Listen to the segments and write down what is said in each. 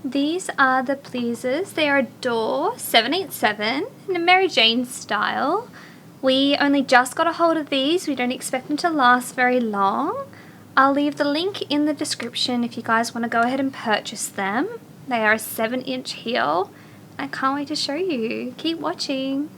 These are the pleasers. They are ADORE-787 in a Mary Jane style. We only just got a hold of these. We don't expect them to last very long. I'll leave the link in the description if you guys want to go ahead and purchase them. They are a 7-inch heel. I can't wait to show you. Keep watching.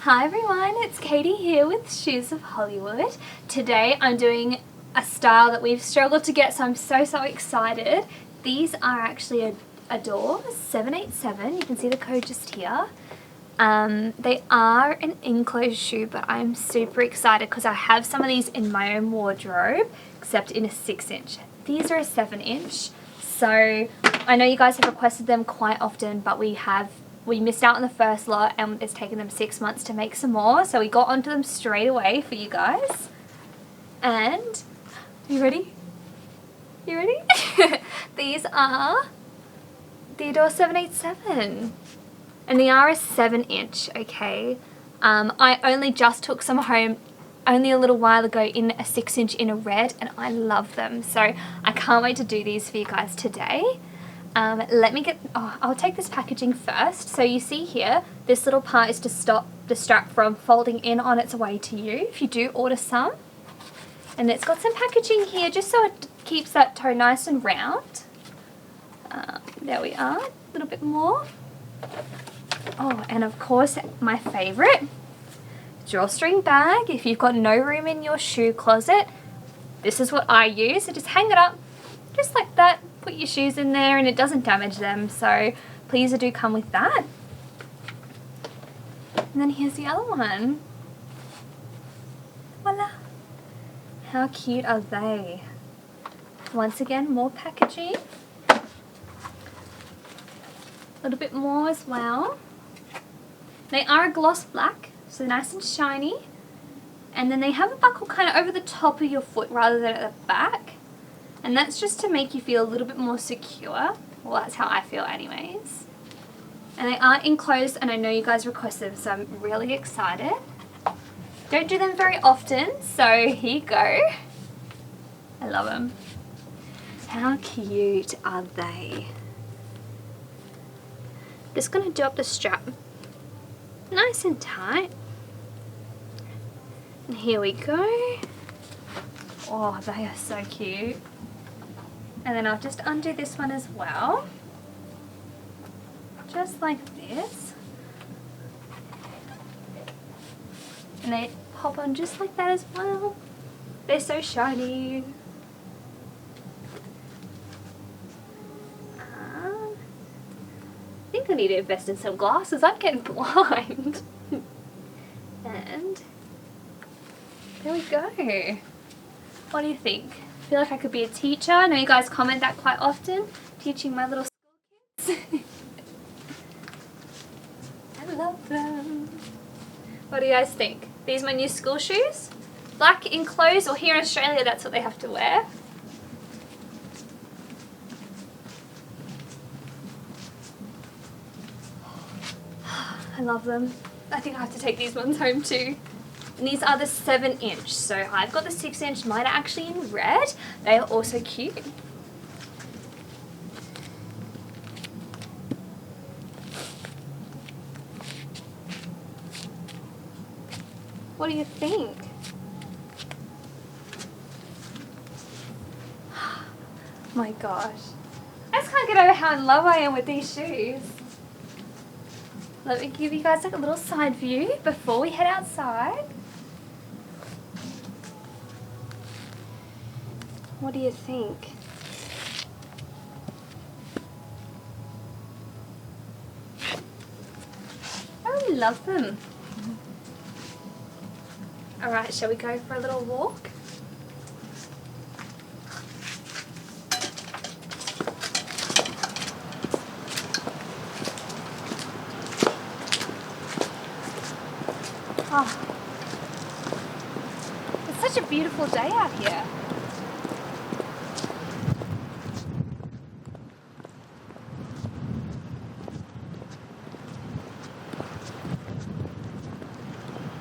Hi everyone, it's Katie here with Shoes of Hollywood. Today I'm doing a style that we've struggled to get, so I'm so excited. These are actually a ADORE-787. You can see the code just here. They are an enclosed shoe, but I'm super excited because I have some of these in my own wardrobe, except in a 6-inch. These are a 7-inch, so I know you guys have requested them quite often, but we missed out on the first lot and it's taken them 6 months to make some more, so we got onto them straight away for you guys. And you ready? You ready? These are the ADORE-787 and they are a 7-inch, okay? I only just took some home only a little while ago in a 6-inch in a red, and I love them, so I can't wait to do these for you guys today. I'll take this packaging first. So you see here, this little part is to stop the strap from folding in on its way to you if you do order some. And it's got some packaging here just so it keeps that toe nice and round. There we are, a little bit more. Oh, and of course my favourite, drawstring bag. If you've got no room in your shoe closet, this is what I use. So just hang it up just like that. Put your shoes in there and it doesn't damage them, so please do come with that. And then here's the other one. Voila! How cute are they? Once again, more packaging. A little bit more as well. They are a gloss black, so nice and shiny. And then they have a buckle kind of over the top of your foot rather than at the back. And that's just to make you feel a little bit more secure. Well, that's how I feel anyways. And they are enclosed, and I know you guys requested them, so I'm really excited. Don't do them very often, so here you go. I love them. How cute are they? Just going to do up the strap nice and tight. And here we go. Oh, they are so cute. And then I'll just undo this one as well. Just like this. And they pop on just like that as well. They're so shiny. I think I need to invest in some glasses. I'm getting blind. And there we go. What do you think? I feel like I could be a teacher. I know you guys comment that quite often, teaching my little school kids. I love them. What do you guys think? These are my new school shoes? Black enclosed, or here in Australia that's what they have to wear. I love them. I think I have to take these ones home too. And these are the 7-inch, so I've got the 6-inch, mine are actually in red. They are also cute. What do you think? My gosh. I just can't get over how in love I am with these shoes. Let me give you guys like a little side view before we head outside. What do you think? I really love them. Alright, shall we go for a little walk? Oh, it's such a beautiful day out here.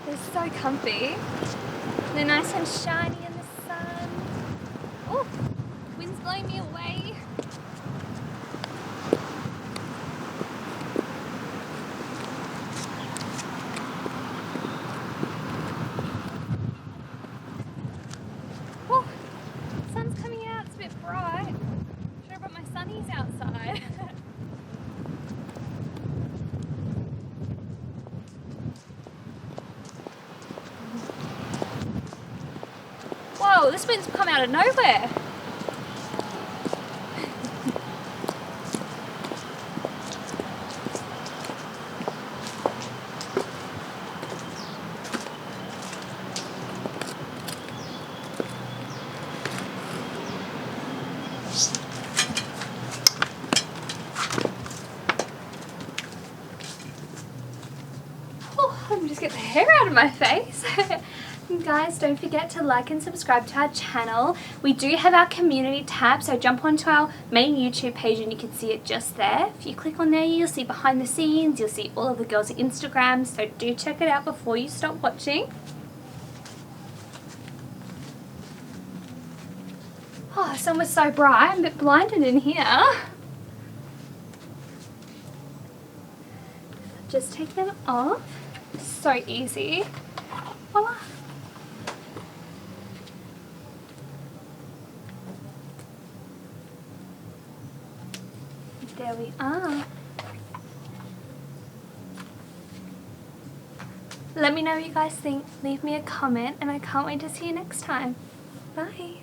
They're so comfy. They're nice and shiny in the sun. blowing me away. Whew. Sun's coming out, it's a bit bright. Should have brought my sunnies outside. Whoa, this wind's come out of nowhere. Let me just get the hair out of my face. Guys, don't forget to like and subscribe to our channel. We do have our community tab, so jump onto our main YouTube page and you can see it just there. If you click on there, you'll see behind the scenes, you'll see all of the girls' Instagrams, so do check it out before you stop watching. Oh, the sun was so bright, I'm a bit blinded in here. Just take them off. So easy. Voila. There we are. Let me know what you guys think. Leave me a comment and I can't wait to see you next time. Bye.